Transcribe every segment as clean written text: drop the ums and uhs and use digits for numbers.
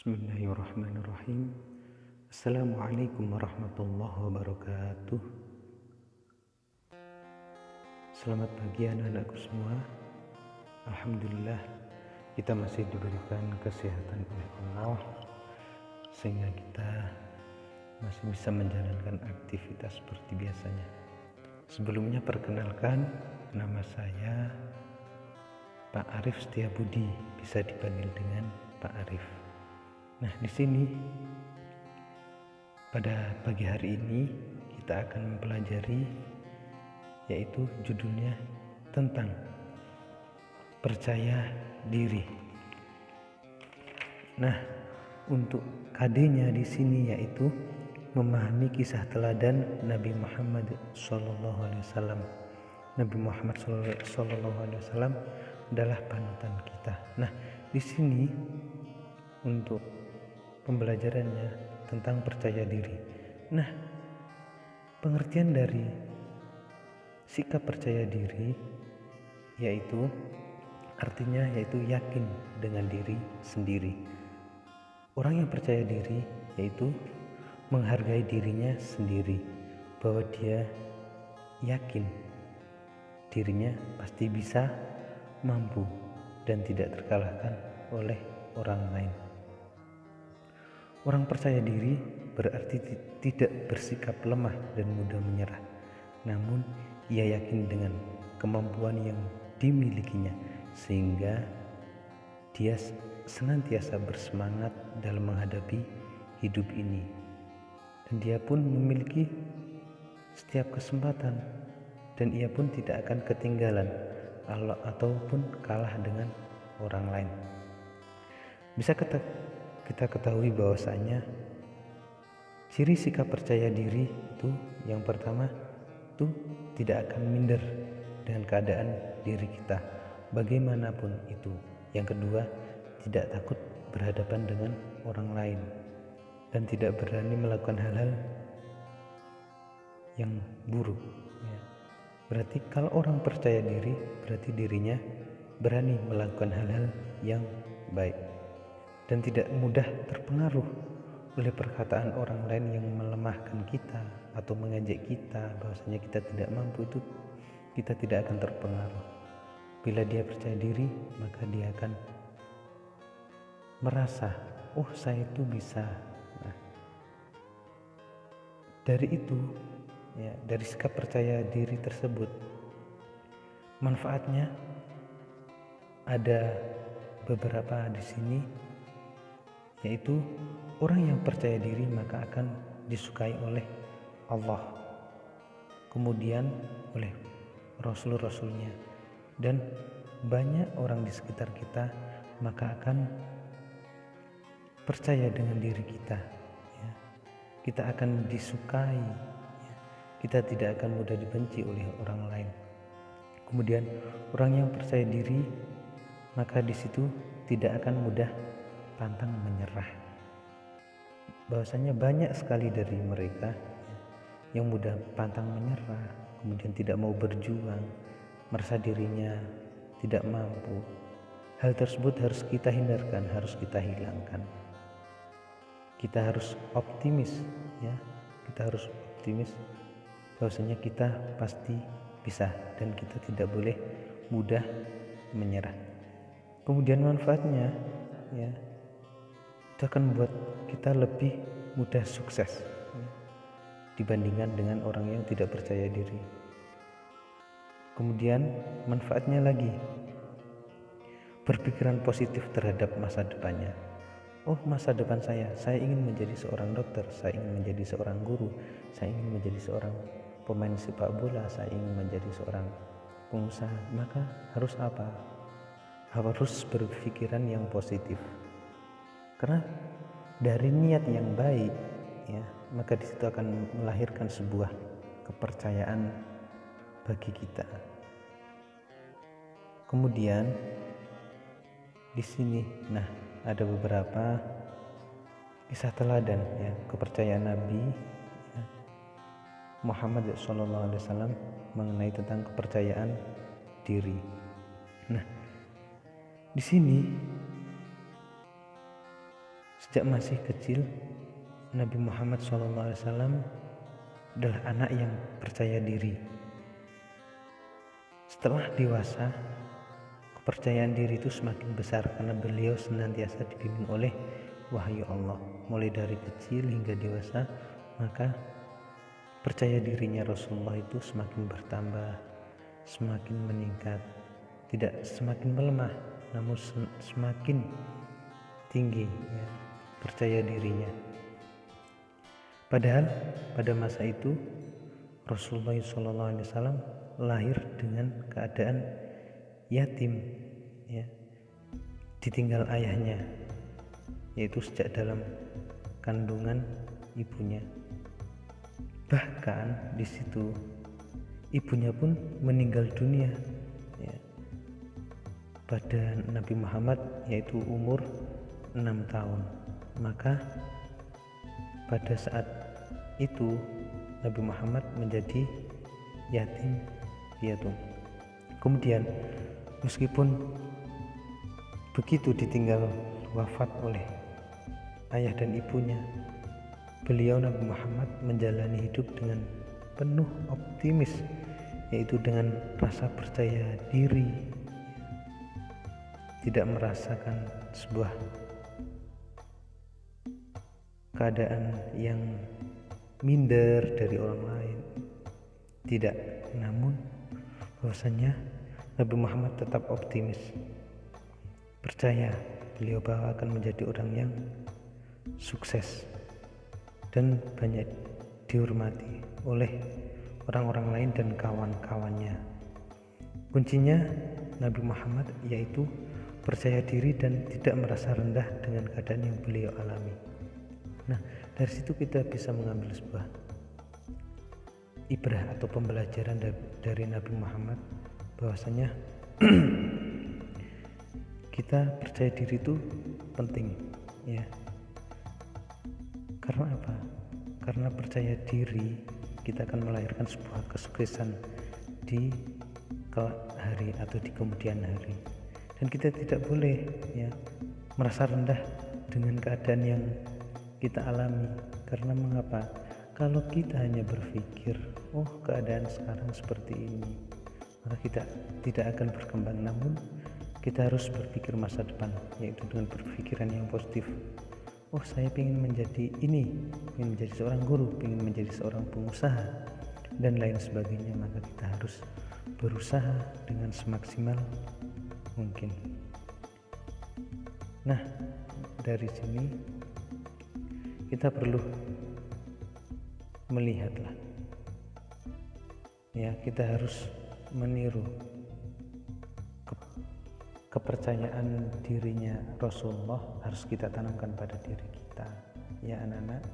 Bismillahirrahmanirrahim. Assalamualaikum warahmatullahi wabarakatuh. Selamat pagi anak-anakku semua. Alhamdulillah kita masih diberikan kesehatan oleh Allah sehingga kita masih bisa menjalankan aktivitas seperti biasanya. Sebelumnya perkenalkan, nama saya Pak Arif Setiabudi, bisa dipanggil dengan Pak Arif. Nah, di sini pada pagi hari ini kita akan mempelajari, yaitu judulnya tentang percaya diri. Nah, untuk KD-nya di sini yaitu memahami kisah teladan Nabi Muhammad SAW. Nabi Muhammad SAW adalah panutan kita. Nah, di sini untuk pembelajarannya tentang percaya diri. Nah, pengertian dari sikap percaya diri yaitu artinya yaitu yakin dengan diri sendiri. Orang yang percaya diri yaitu menghargai dirinya sendiri, bahwa dia yakin dirinya pasti bisa, mampu, dan tidak terkalahkan oleh orang lain. Orang percaya diri berarti tidak bersikap lemah dan mudah menyerah, namun ia yakin dengan kemampuan yang dimilikinya sehingga dia senantiasa bersemangat dalam menghadapi hidup ini, dan dia pun memiliki setiap kesempatan dan ia pun tidak akan ketinggalan ataupun kalah dengan orang lain. Bisa kita ketahui bahwasanya ciri sikap percaya diri itu yang pertama itu tidak akan minder dengan keadaan diri kita bagaimanapun itu. Yang kedua, tidak takut berhadapan dengan orang lain dan tidak berani melakukan hal-hal yang buruk ya. Berarti kalau orang percaya diri berarti dirinya berani melakukan hal-hal yang baik dan tidak mudah terpengaruh oleh perkataan orang lain yang melemahkan kita atau mengejek kita bahwasanya kita tidak mampu. Itu kita tidak akan terpengaruh. Bila dia percaya diri, maka dia akan merasa, oh saya itu bisa. Nah, dari itu ya, dari sikap percaya diri tersebut, manfaatnya ada beberapa di sini, yaitu orang yang percaya diri maka akan disukai oleh Allah, kemudian oleh Rasul-Rasulnya, dan banyak orang di sekitar kita maka akan percaya dengan diri kita ya. Kita akan disukai ya. Kita tidak akan mudah dibenci oleh orang lain. Kemudian orang yang percaya diri maka di situ tidak akan mudah pantang menyerah. Bahwasanya banyak sekali dari mereka yang mudah pantang menyerah, kemudian tidak mau berjuang, merasa dirinya tidak mampu. Hal tersebut harus kita hindarkan, harus kita hilangkan. Kita harus optimis ya. Kita harus optimis bahwasanya kita pasti bisa dan kita tidak boleh mudah menyerah. Kemudian manfaatnya ya, itu akan membuat kita lebih mudah sukses ya, dibandingkan dengan orang yang tidak percaya diri. Kemudian manfaatnya lagi, berpikiran positif terhadap masa depannya. Oh, masa depan saya ingin menjadi seorang dokter, saya ingin menjadi seorang guru, saya ingin menjadi seorang pemain sepak bola, saya ingin menjadi seorang pengusaha. Maka harus apa? Harus berpikiran yang positif. Karena dari niat yang baik ya, maka di situ akan melahirkan sebuah kepercayaan bagi kita. Kemudian di sini nah ada beberapa kisah teladan ya, kepercayaan Nabi ya, Muhammad SAW mengenai tentang kepercayaan diri. Nah, di sini Sejak masih kecil, Nabi Muhammad SAW adalah anak yang percaya diri. Setelah dewasa, kepercayaan diri itu semakin besar karena beliau senantiasa dibimbing oleh wahyu Allah. Mulai dari kecil hingga dewasa, maka percaya dirinya Rasulullah itu semakin bertambah, semakin meningkat, tidak semakin melemah, namun semakin tinggi ya, percaya dirinya. Padahal pada masa itu Rasulullah SAW lahir dengan keadaan yatim ya, ditinggal ayahnya, yaitu sejak dalam kandungan ibunya. Bahkan di situ ibunya pun meninggal dunia ya, pada Nabi Muhammad, yaitu umur 6 tahun. Maka pada saat itu Nabi Muhammad menjadi yatim piatu. Kemudian meskipun begitu ditinggal wafat oleh ayah dan ibunya, beliau Nabi Muhammad menjalani hidup dengan penuh optimis, yaitu dengan rasa percaya diri, tidak merasakan sebuah keadaan yang minder dari orang lain, tidak. Namun bahwasanya Nabi Muhammad tetap optimis, percaya beliau bahwa akan menjadi orang yang sukses dan banyak dihormati oleh orang-orang lain dan kawan-kawannya. Kuncinya Nabi Muhammad yaitu percaya diri dan tidak merasa rendah dengan keadaan yang beliau alami. Nah, dari situ kita bisa mengambil sebuah ibrah atau pembelajaran dari Nabi Muhammad, bahwasanya kita percaya diri itu penting ya. Karena apa? Karena percaya diri kita akan melahirkan sebuah kesuksesan di kelak hari atau di kemudian hari. Dan kita tidak boleh ya merasa rendah dengan keadaan yang kita alami. Karena mengapa? Kalau kita hanya berpikir, oh keadaan sekarang seperti ini, maka kita tidak akan berkembang. Namun kita harus berpikir masa depan, yaitu dengan berpikiran yang positif. Oh saya ingin menjadi ini, ingin menjadi seorang guru, ingin menjadi seorang pengusaha, dan lain sebagainya. Maka kita harus berusaha dengan semaksimal mungkin. Nah, dari sini kita perlu melihatlah ya, kita harus meniru kepercayaan dirinya Rasulullah, harus kita tanamkan pada diri kita ya anak-anak.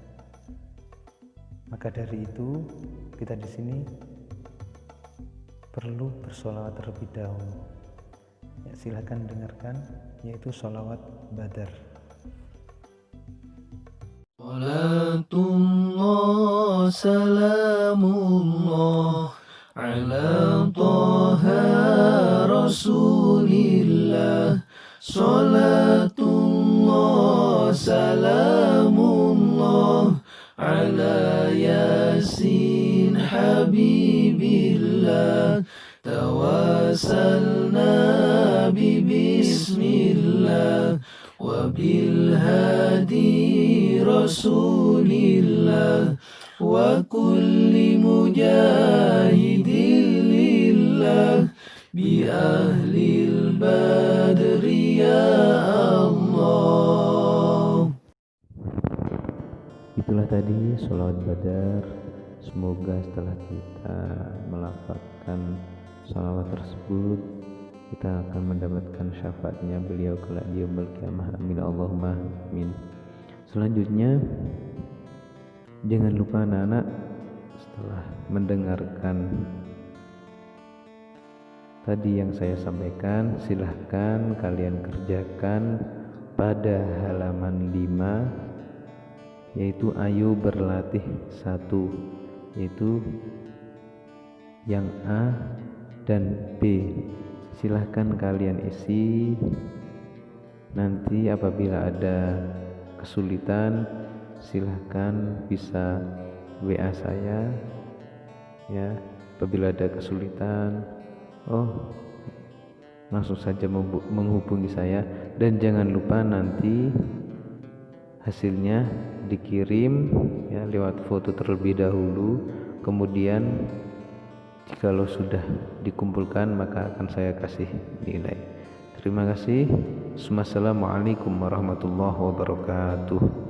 Maka dari itu kita di sini perlu bersolawat terlebih dahulu ya, silakan dengarkan, yaitu solawat Badar. Salatullah salamullah ala Taha Rasulillah. Salatullah salamullah ala Yasin Habibillah. Tawassalna bismillah wa bil hadi Rasulillah wa kulli mujahidin lillah bi ahlil badri ya Allah. Itulah tadi sholawat Badar. Semoga setelah kita melafazkan sholawat tersebut, kita akan mendapatkan syafaatnya beliau kelak di yaumul qiyamah. Amin Allahumma amin. Selanjutnya, jangan lupa anak-anak, setelah mendengarkan tadi yang saya sampaikan, silahkan kalian kerjakan pada halaman 5, yaitu ayo berlatih 1, yaitu yang A dan B. Silahkan kalian isi. Nanti apabila ada kesulitan, silahkan bisa WA saya ya. Apabila ada kesulitan, langsung saja menghubungi saya, dan jangan lupa nanti hasilnya dikirim ya lewat foto terlebih dahulu, kemudian jikalau sudah dikumpulkan maka akan saya kasih nilai. Terima kasih. Assalamualaikum warahmatullahi wabarakatuh.